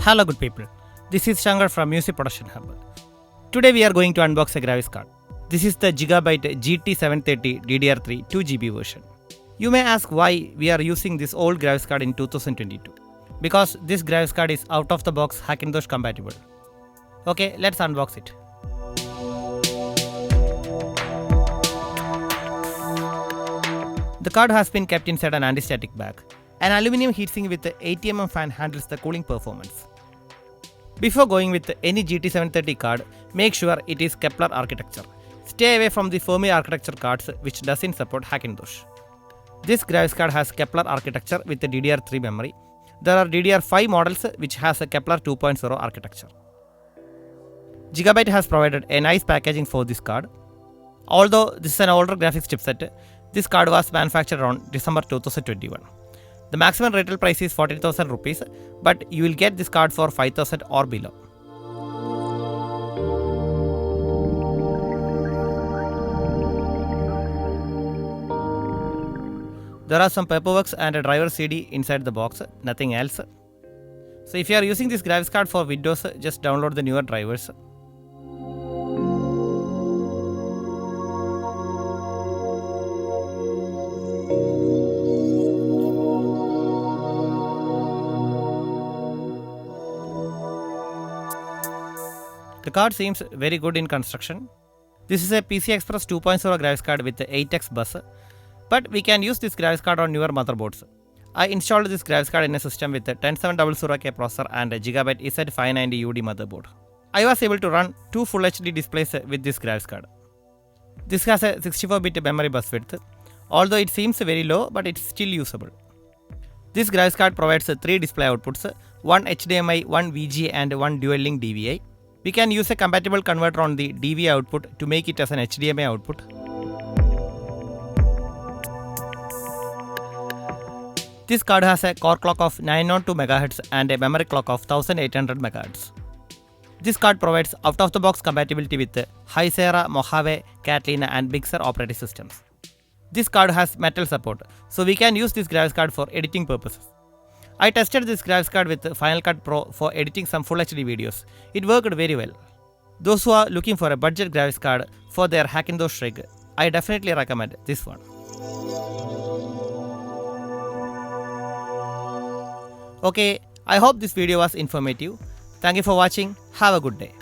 Hello good people, this is Shankar from Music Production Hub. Today we are going to unbox a graphics card. This is the Gigabyte GT730 DDR3 2GB version. You may ask why we are using this old graphics card in 2022. Because this graphics card is out of the box Hackintosh compatible. Okay, let's unbox it. The card has been kept inside an anti-static bag. An aluminum heatsink with the 80mm fan handles the cooling performance. Before going with any GT730 card, make sure it is Kepler architecture. Stay away from the Fermi architecture cards which doesn't support Hackintosh. This graphics card has Kepler architecture with the DDR3 memory. There are DDR5 models which has a Kepler 2.0 architecture. Gigabyte has provided a nice packaging for this card. Although this is an older graphics chipset, this card was manufactured around December 2021. The maximum retail price is 40,000 rupees, but you will get this card for 5,000 or below. There are some paperwork and a driver CD inside the box, nothing else. So if you are using this graphics card for Windows, just download the newer drivers. The card seems very good in construction. This is a PCI Express 2.0 graphics card with 8x bus, but we can use this graphics card on newer motherboards. I installed this graphics card in a system with a 10700K processor and a Gigabyte Z590UD motherboard. I was able to run two Full HD displays with this graphics card. This has a 64-bit memory bus width, although it seems very low, but it's still usable. This graphics card provides three display outputs, one HDMI, one VGA and one dual-link DVI. We can use a compatible converter on the DVI output to make it as an HDMI output. This card has a core clock of 902 MHz and a memory clock of 1800 MHz. This card provides out-of-the-box compatibility with High Sierra, Mojave, Catalina and Big Sur operating systems. This card has metal support, so we can use this graphics card for editing purposes. I tested this graphics card with Final Cut Pro for editing some Full HD videos. It worked very well. Those who are looking for a budget graphics card for their Hackintosh rig, I definitely recommend this one. Okay, I hope this video was informative. Thank you for watching. Have a good day.